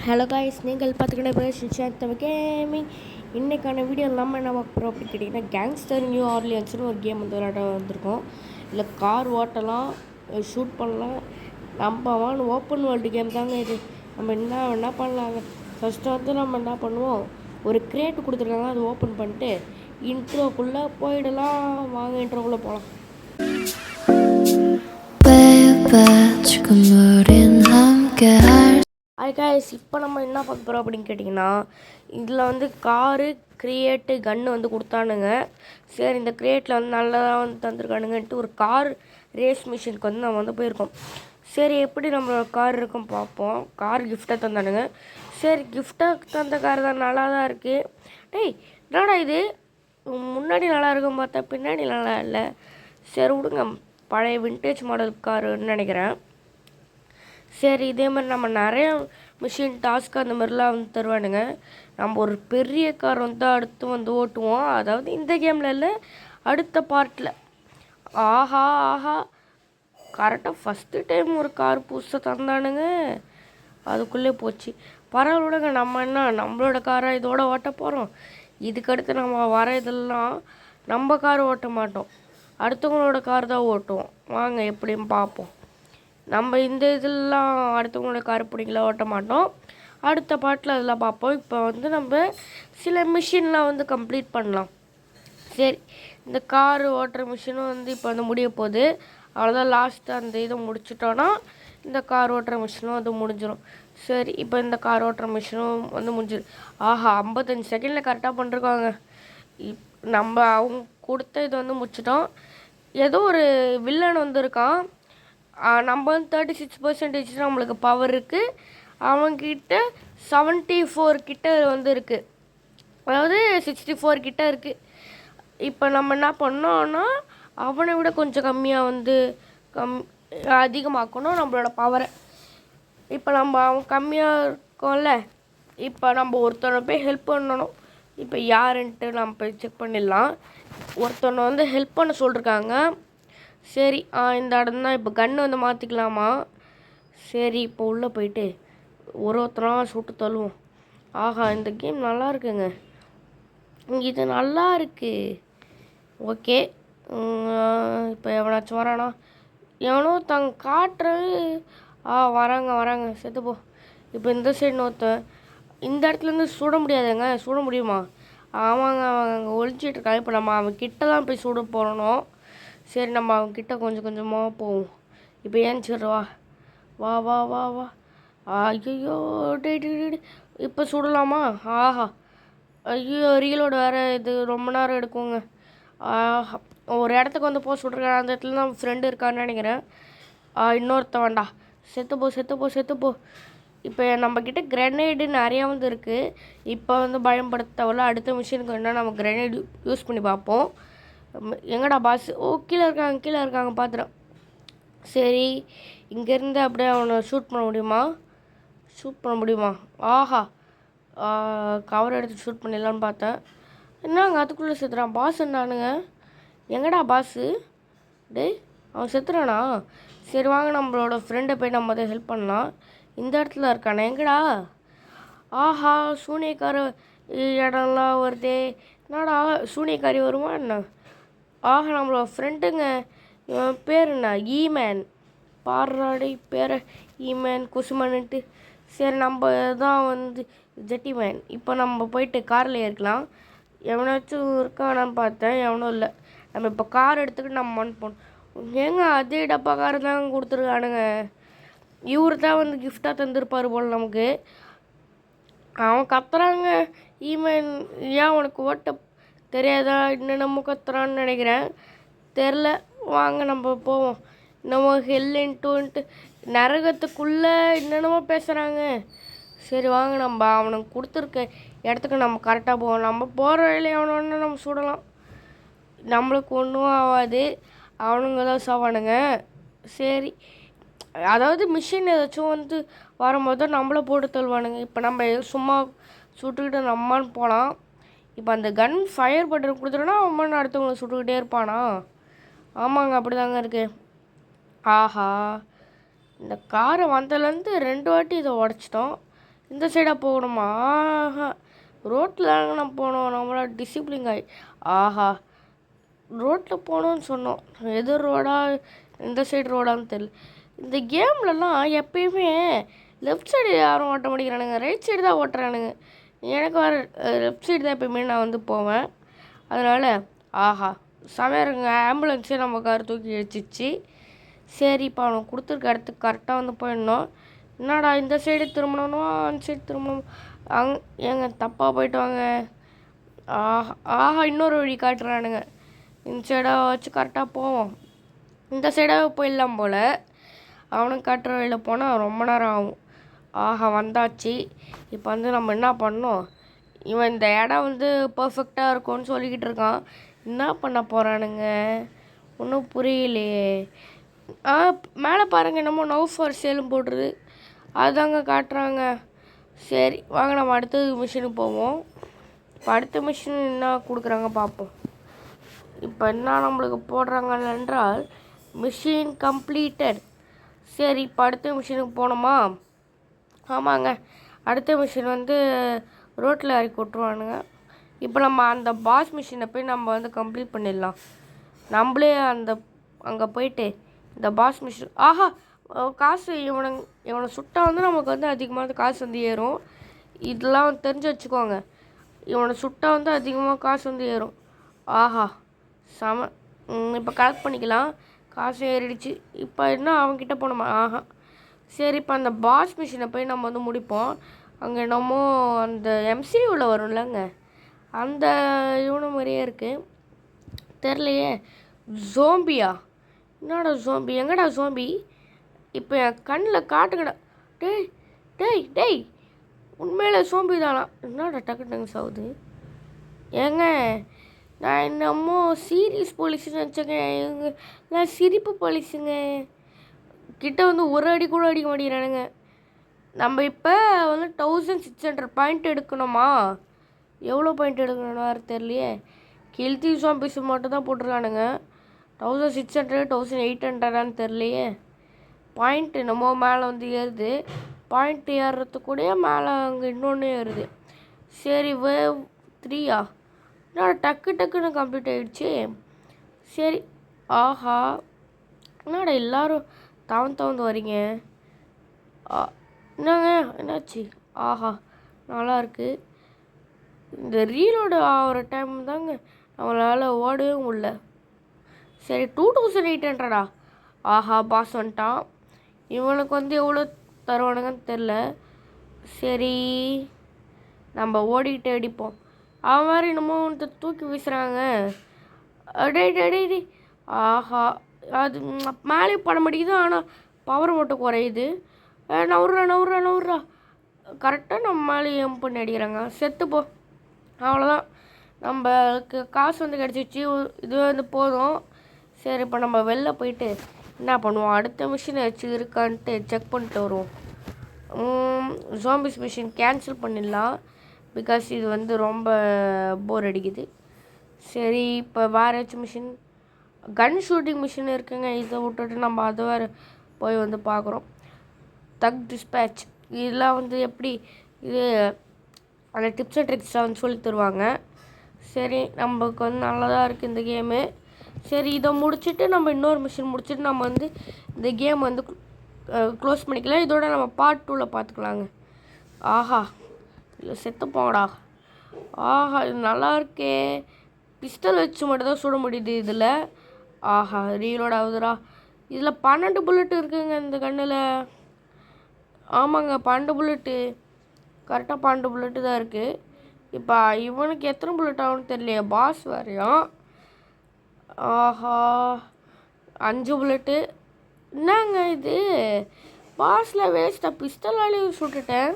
Hello guys, நீங்கள் பார்த்துக்கிட்ட gaming. இன்றைக்கான video நம்ம என்ன பார்க்க போகிறோம் அப்படின்னு கேட்டிங்கன்னா, கேங்ஸ்டர் நியூ ஆர்லியன்ஸ்னு ஒரு கேம் வந்து விளையாட வந்திருக்கோம். இல்லை கார் ஓட்டலாம், ஷூட் பண்ணலாம். நம்ம ஓப்பன் வேர்ல்டு கேம் தாங்க இது. நம்ம என்ன பண்ணலாங்க. ஃபஸ்ட்டு வந்து நம்ம என்ன பண்ணுவோம், ஒரு கிரேட் கொடுத்துருக்காங்க, அதை ஓப்பன் பண்ணிட்டு இன்ட்ரோக்குள்ளே போயிடலாம். வாங்க இன்ட்ரோக்குள்ளே போகலாம். கைஸ், இப்போ நம்ம என்ன பார்க்க போகிறோம் அப்படின்னு கேட்டிங்கன்னா, இதில் வந்து காரு கிரியேட்டு கன்று வந்து கொடுத்தானுங்க. சரி, இந்த கிரியேட்டில் வந்து நல்லதாக வந்து தந்துருக்கானுங்கன்ட்டு ஒரு கார் ரேஸ் மிஷினுக்கு வந்து நம்ம வந்து போயிருக்கோம். சரி, எப்படி நம்மளோட கார் இருக்கும் பார்ப்போம். கார் கிஃப்டாக தந்தானுங்க. சரி, கிஃப்டாக தந்த கார் தான் நல்லா தான் இருக்குது. டேய், என்னடா இது முன்னாடி நல்லா இருக்கும் பார்த்தா பின்னாடி நல்லா இல்லை. சரி விடுங்க, பழைய விண்டேஜ் மாடல் காருன்னு நினைக்கிறேன். சரி, இதே மாதிரி நம்ம நிறைய மிஷின் டாஸ்க் அந்த மாதிரிலாம் வந்து தருவானுங்க. நம்ம ஒரு பெரிய கார் வந்து அடுத்து வந்து ஓட்டுவோம். அதாவது இந்த கேமில் இல்லை, அடுத்த பார்ட்டில். ஆஹா ஆஹா, கரெக்டாக ஃபஸ்ட்டு டைம் ஒரு கார் புதுசாக தந்தானுங்க. அதுக்குள்ளே போச்சு. பரவாயில்ல, நம்ம என்ன நம்மளோட காரை இதோட ஓட்ட போகிறோம். இதுக்கடுத்து நம்ம வர இதெல்லாம் நம்ம கார் ஓட்ட மாட்டோம், அடுத்தவங்களோட கார் தான் ஓட்டுவோம். வாங்க எப்படின்னு பார்ப்போம். நம்ம இந்த இதெல்லாம் அடுத்தவங்களோட கார் பிடிக்கல ஓட்ட மாட்டோம். அடுத்த பாட்டில் அதெல்லாம் பார்ப்போம். இப்போ வந்து நம்ம சில மிஷின்லாம் வந்து கம்ப்ளீட் பண்ணலாம். சரி, இந்த கார் ஓட்டுற மிஷினும் வந்து இப்போ வந்து முடிய போகுது. அவ்வளோதான், லாஸ்ட்டு அந்த இதை முடிச்சிட்டோன்னா இந்த கார் ஓட்டுற மிஷினும் வந்து முடிஞ்சிடும். சரி, இப்போ இந்த கார் ஓட்டுற மிஷினும் வந்து முடிஞ்சிடும். ஆஹா, 55 செகண்டில் கரெக்டாக பண்ணிருக்காங்க. நம்ம அவங்க கொடுத்த இது வந்து முடிச்சிட்டோம். ஏதோ ஒரு வில்லன் வந்துருக்கான். நம்ம வந்து 36% நம்மளுக்கு பவர் இருக்குது. அவங்கக்கிட்ட 74 கிட்ட வந்து இருக்குது, அதாவது 64 கிட்ட இருக்குது. இப்போ நம்ம என்ன பண்ணோன்னா, அவனை விட கொஞ்சம் கம்மியாக வந்து அதிகமாக்கணும் நம்மளோட பவரை. இப்போ நம்ம அவன் கம்மியாக இருக்கோம்ல, இப்போ நம்ம ஒருத்தனை போய் ஹெல்ப் பண்ணணும். இப்போ யாருன்ட்டு நம்ம போய் செக் பண்ணிடலாம். ஒருத்தனை வந்து ஹெல்ப் பண்ண சொல்லியிருக்காங்க. சரி, இந்த இடம் தான். இப்போ கன்று வந்து மாற்றிக்கலாமா? சரி, இப்போ உள்ளே போயிட்டு ஒருத்தராக சுட்டு தள்ளுவோம். ஆஹா, இந்த கேம் நல்லா இருக்குங்க. இது நல்லா இருக்குது. ஓகே, இப்போ எவனாச்சும் வரானா? எவனோ காட்டுறது. வராங்க செத்துப்போ. இப்போ இந்த சைடு ஒருத்தன் இந்த இடத்துலேருந்து சுட முடியாதுங்க. சுட முடியுமா? ஆமாங்க, அவங்க அங்கே ஒழிச்சிட்ருக்காங்க. இப்போ நம்ம அவன் கிட்ட தான் போய் சுட போகணும். சரி, நம்ம அவங்கக்கிட்ட கொஞ்சம் கொஞ்சமாக போவோம். இப்போ ஏன்ச்சிடுவா. வா வா வா வா. ஐயோ, டே, இப்போ சுடலாமா? ஆஹா, ஐயோ, ரீலோடு வேறு இது ரொம்ப நேரம் எடுக்குங்க. ஆஹா, ஒரு இடத்துக்கு வந்து சுட்ருக்கேன். அந்த இடத்துல தான் ஃப்ரெண்டு இருக்கான்னு நினைக்கிறேன். இன்னொருத்த வேண்டா. செத்துப்போ. இப்போ நம்மக்கிட்ட கிரெனேடு நிறையா வந்து இருக்குது. இப்போ வந்து பயன்படுத்தவில்லை. அடுத்த மிஷினுக்கு வேணால் நம்ம கிரெனேடு யூஸ் பண்ணி பார்ப்போம். எங்கடா பாஸ்? கீழே இருக்காங்க பார்த்துறேன். சரி, இங்கேருந்து அப்படியே அவனை ஷூட் பண்ண முடியுமா? ஆஹா, கவர் எடுத்து ஷூட் பண்ணிடலான்னு பார்த்தேன். என்னங்க அதுக்குள்ளே செத்துறான்? பாஸ் என்னானுங்க? எங்கடா பாஸு? டேய், அவன் செத்துறானா? சரி, வாங்க நம்மளோட ஃப்ரெண்டை போய் நம்ம அதை ஹெல்ப் பண்ணலாம். இந்த இடத்துல இருக்கானே, எங்கடா? ஆஹா, சூனியக்கார இடம்லாம் வருதே. என்னடா சூனியக்காரி வருமா என்ன? ஆஹா, நம்மளோட ஃப்ரெண்டுங்க. இவன் பேர் என்ன? ஈமேன். பாராடி பேரை ஈமேன் குசுமன்ட்டு. சரி, நம்ம தான் வந்து ஜெட்டிமேன். இப்போ நம்ம போயிட்டு காரில் ஏறிக்கலாம். எவனாச்சும் இருக்கானான்னு பார்த்தேன், எவனும் இல்லை. நம்ம இப்போ கார் எடுத்துக்கிட்டு நம்ம போகணும். ஏங்க அதே டப்பா கார் தான் கொடுத்துருக்கானுங்க. இவர் தான் வந்து கிஃப்டாக தந்துருப்பார் போல் நமக்கு. அவன் கத்துறாங்க. ஈமேன், ஏன் உனக்கு ஓட்ட தெரியாதா? என்னென்னமோ கத்துறான்னு நினைக்கிறேன், தெரில. வாங்க நம்ம போவோம். நம்ம ஹெல்லின்ட்டு நரகத்துக்குள்ளே என்னென்னமோ பேசுகிறாங்க. சரி, வாங்க நம்ம அவனுக்கு கொடுத்துருக்க இடத்துக்கு நம்ம கரெக்டாக போவோம். நம்ம போகிற வழியில் அவனொன்று நம்ம சுடலாம், நம்மளுக்கு ஒன்றும் ஆகாது. அவனுங்க தான் சாவானுங்க. சரி, அதாவது மிஷின் ஏதாச்சும் வந்து வரும்போது நம்மளை போட்டு தள்ளுவானுங்க. இப்போ நம்ம சும்மா சுட்டுக்கிட்டு நம்மான்னு போகலாம். இப்போ அந்த கன் ஃபயர் பட்டன் கொடுத்துட்டோன்னா அவன் அடுத்தவங்களை சுட்டுக்கிட்டே இருப்பானா? ஆமாங்க, அப்படி தாங்க இருக்குது. ஆஹா, இந்த காரை வந்ததுலேருந்து 2 வாட்டி இதை உடச்சிட்டோம். இந்த சைடாக போகணுமா? ஆஹா, ரோட்டில் தாங்க நான் போனோம். நம்மளோட டிசிப்ளின் ஆகி ஆஹா, ரோட்டில் போகணுன்னு சொன்னோம். எது ரோடா இந்த சைடு ரோடான்னு தெரியல. இந்த கேம்லலாம் எப்பயுமே லெஃப்ட் சைடு யாரும் ஓட்ட மாட்டேங்கிறானுங்க, ரைட் சைடு தான் ஓட்டுறானுங்க. எனக்கு வர லெஃப்ட் சைடு தான் எப்பயுமே நான் வந்து போவேன். அதனால் ஆஹா சமையருங்க, ஆம்புலன்ஸே நம்ம கார் தூக்கி வச்சிச்சு. சரிப்பா அவனுக்கு கொடுத்துருக்க இடத்துக்கு கரெக்டாக வந்து போயிடணும். என்னடா இந்த சைடு திரும்பணும், அந்த சைடு திரும்பணும், ஏங்க தப்பாக போயிட்டு வாங்க. ஆஹா ஆஹா, இன்னொரு வழி காட்டுறானுங்க. இந்த சைடாக வச்சு கரெக்டாக போவோம். இந்த சைடாக போயிடலாம் போல். அவனுக்கு காட்டுற வழியில் போனால் ரொம்ப நேரம் ஆகும். ஆஹா வந்தாச்சு. இப்போ வந்து நம்ம என்ன பண்ணோம், இவன் இந்த இடம் வந்து பர்ஃபெக்டாக இருக்கும்னு சொல்லிக்கிட்டு இருக்கான். என்ன பண்ண போகிறானுங்க ஒன்றும் புரியலையே. மேலே பாருங்கள், என்னமோ நவ் ஃபார் சேலும் போடுறது அதுதாங்க காட்டுறாங்க. சரி வாங்க நம்ம அடுத்த மிஷினுக்கு போவோம். இப்போ அடுத்த மிஷின் என்ன கொடுக்குறாங்க பார்ப்போம். இப்போ என்ன நம்மளுக்கு போடுறாங்க என்றால் மிஷின் கம்ப்ளீட்டட். சரி இப்போ அடுத்த மிஷினுக்கு போனோமா? ஆமாங்க, அடுத்த மிஷின் வந்து ரோட்டில் இறக்கி விட்ருவானுங்க. இப்போ நம்ம அந்த பாஸ் மிஷினை போய் நம்ம வந்து கம்ப்ளீட் பண்ணிடலாம். நம்மளே அங்கே போயிட்டு இந்த பாஸ் மிஷின் ஆஹா காசு இவனை சுட்டா வந்து நமக்கு வந்து அதிகமாக காசு வந்து ஏறும். இதெல்லாம் தெரிஞ்சு வச்சுக்கோங்க. இவனை சுட்டா வந்து அதிகமாக காசு வந்து ஏறும். ஆஹா செம. இப்போ கலெக்ட் பண்ணிக்கலாம். காசு ஏறிடுச்சு. இப்போ என்ன அவன்கிட்ட போனோமா? ஆஹா சரி இப்போ அந்த பாஸ் மிஷினை போய் நம்ம வந்து முடிப்போம். அங்கே என்னமோ அந்த எம்சியூவில் வரும்லங்க, அந்த இவனை மாதிரியே இருக்குது. தெரிலையே. ஜோம்பியா? என்னடா ஜோம்பி? எங்கடா ஜோம்பி? இப்போ என் கண்ணில் காட்டுங்கடா. டேய் டேய் டேய், உண்மையில சோம்பி தானா? என்னடா டக்கு டங்கு சாகுது? ஏங்க நான் என்னமோ சீரியஸ் போலீஸுன்னு நினச்சேங்க. நான் சிரிப்பு போலீஸுங்க. கிட்ட வந்து ஒரு அடி கூட அடிக்க மாட்டேங்கிறானுங்க. நம்ம இப்போ வந்து 1600 பாயிண்ட் எடுக்கணுமா? எவ்வளோ பாயிண்ட் எடுக்கணும்னு வேறு தெரியலையே. கில்த்தி சாம்பிஸ் மட்டும் தான் போட்டிருக்கானுங்க. 1600 1800 தெரியலையே. பாயிண்ட் என்னமோ மேலே வந்து ஏறுது. பாயிண்ட் ஏறுறதுக்கூடயே மேலே அங்கே இன்னொன்று ஏறுது. சரி வேவ் 3யா? என்னடா டக்கு டக்குன்னு கம்ப்ளீட் ஆகிடுச்சு. சரி ஆஹா, என்னடா எல்லோரும் தவந்து வரீங்க? என்னங்க என்னாச்சு? ஆஹா நல்லாயிருக்கு. இந்த ரீலோடு ஆகிற டைம் தாங்க நம்மளால் ஓடவே முடியல. சரி 2800. ஆஹா பாஸ் வந்துட்டான். இவனுக்கு வந்து எவ்வளோ தருவானுங்கன்னு தெரில. சரி நம்ம ஓடிக்கிட்டு அடிப்போம். அவன் மாதிரி என்னமோ வந்து தூக்கி வீசுகிறாங்க. அடே டே. ஆஹா அது மேலே பண்ண மாட்டேங்குது, ஆனால் பவர் மட்டும் குறையுது. நவுறா கரெக்டாக நம்ம மேலே எம் பண்ணி அடிக்கிறாங்க. செத்துப்போ. அவ்வளோதான், நம்மளுக்கு காசு வந்து கிடச்சிச்சு. இது வந்து போதும். சரி இப்போ நம்ம வெளில போயிட்டு என்ன பண்ணுவோம், அடுத்த மிஷின் ஏதாச்சும் இருக்கான்ட்டு செக் பண்ணிட்டு வருவோம். ஜாம்பிஸ் மிஷின் கேன்சல் பண்ணிடலாம். பிகாஸ் இது வந்து ரொம்ப போர் அடிக்குது. சரி இப்போ வேறு ஏதாச்சும் மிஷின், கன் ஷூட்டிங் மிஷின் இருக்குங்க. இதை விட்டுட்டு நம்ம அதை வேறு போய் வந்து பார்க்குறோம். தக் டிஸ்பேட்ச் இதெல்லாம் வந்து எப்படி இது அந்த டிப்ஸ் அண்ட் ட்ரிக்ஸ்லாம் வந்து சொல்லி தருவாங்க. சரி நமக்கு வந்து நல்லதாக இருக்குது இந்த கேமு. சரி இதை முடிச்சுட்டு நம்ம இன்னொரு மிஷின் முடிச்சுட்டு நம்ம வந்து இந்த கேம் வந்து க்ளோஸ் பண்ணிக்கலாம். இதோட நம்ம பார்ட் 2ல் பார்த்துக்கலாங்க. ஆஹா இல்லை செத்து போங்கடா. ஆஹா இது நல்லா இருக்கே. பிஸ்டல் வச்சு மட்டும் தான் சுட முடியுது இதில். ஆஹா ரீலோட் ஆகுதுடா. இதில் 12 புல்லட் இருக்குங்க இந்த கண்ணில். ஆமாங்க 12 புல்லட்டு, கரெக்டாக 12 புல்லட்டு தான் இருக்குது. இப்போ இவனுக்கு எத்தனை புல்லட் ஆகும்னு தெரியலையே. பாஸ் வரையும் ஆஹா 5 புல்லட்டு. என்னங்க இது பாஸில் வேஸ்ட்டாக? பிஸ்டலாலேயும் சுட்டுட்டேன்,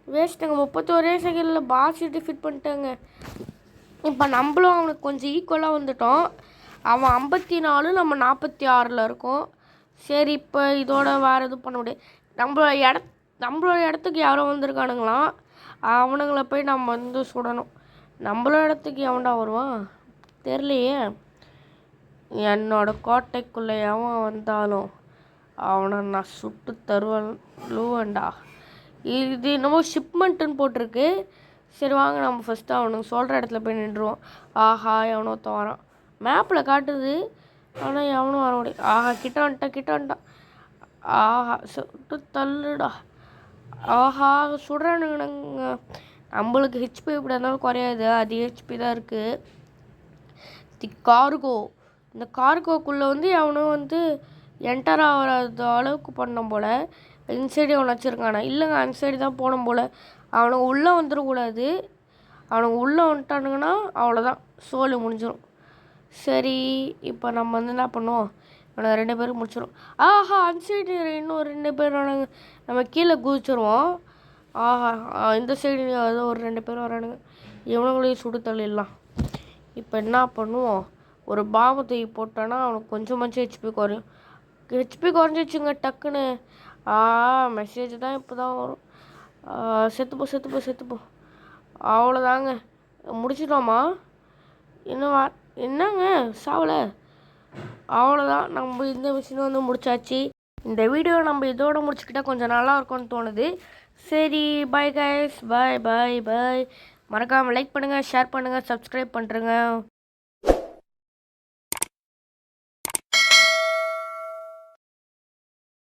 வேஸ்ட்டுங்க. 31 செகண்டில் பாஸ் டிஃபிட் பண்ணிட்டேங்க. இப்போ நம்மளும் அவனுக்கு கொஞ்சம் ஈக்குவலாக வந்துட்டோம். அவன் 54, நம்ம 46 இருக்கோம். சரி இப்போ இதோட வேறு எதுவும் பண்ண முடியாது. நம்மளோட இடத்துக்கு யாரோ வந்திருக்கானுங்களாம். அவனுங்களை போய் நம்ம வந்து சுடணும். நம்மளோட இடத்துக்கு எவன்டா வருவான் தெரியலையே. என்னோட கோட்டைக்குள்ளே எவன் வந்தாலும் அவனை நான் சுட்டு தருவேன்டா. இது என்னமோ ஷிப்மெண்ட்டுன்னு போட்டிருக்கு. சரி வாங்க நம்ம ஃபஸ்ட்டு அவனுக்கு சொல்கிற இடத்துல போய் நின்றுவோம். ஆஹா எவனோ வரான். மேப்பில் காட்டுது, ஆனால் எவனும் வர முடியாது. ஆஹா கிட்ட வந்துட்டான். ஆஹா சுட்டு தள்ளுடா. ஆஹா சுடுறானுங்க. நம்மளுக்கு ஹெச்பி எப்படி இருந்தாலும் குறையாது, அது ஹெச்பி தான் இருக்குது. கார்கோ, இந்த கார்கோக்குள்ளே வந்து அவனும் வந்து என்டர் ஆகாத அளவுக்கு பண்ணோம் போல். இன்சைடு அவனை வச்சுருக்கானே. இல்லைங்க, அன்சைடு தான் போனோம் போல். அவனுங்க உள்ளே வந்துடக்கூடாது. அவனுங்க உள்ளே வந்துட்டானுங்கன்னா அவ்வளோதான், சோலு முடிஞ்சிடும். சரி இப்போ நம்ம வந்து என்ன பண்ணுவோம், இவனை 2 பேரும் முடிச்சிடும். ஆஹா அன்சைடு இன்னும் 2 பேர் வரானுங்க. நம்ம கீழே குதிச்சிருவோம். ஆஹா இந்த சைடு ஏதோ ஒரு 2 பேர் வரானுங்க. இவனுங்களையும் சுடு தள்ளிடலாம். இப்போ என்ன பண்ணுவோம், ஒரு பாம்பு தூக்கி போட்டோன்னா அவனுக்கு கொஞ்சமாச்சும் ஹெச்பி குறையும். ஹெச்பி குறைஞ்சிச்சுங்க டக்குன்னு. மெசேஜ் தான் இப்போ தான் வரும். செத்துப்போ. அவ்வளோதாங்க, முடிச்சிட்டோமா? இன்னும் என்னங்க சாவலை? அவ்வளோதான், நம்ம இந்த மிஷினை வந்து முடிச்சாச்சு. இந்த வீடியோ நம்ம இதோட முடிச்சுக்கிட்டா கொஞ்சம் நல்லா இருக்கும்னு தோணுது. சரி பாய் கைஸ், பாய். மறக்காமல் லைக் பண்ணுங்கள், ஷேர் பண்ணுங்கள், சப்ஸ்கிரைப் பண்ணுறேங்க.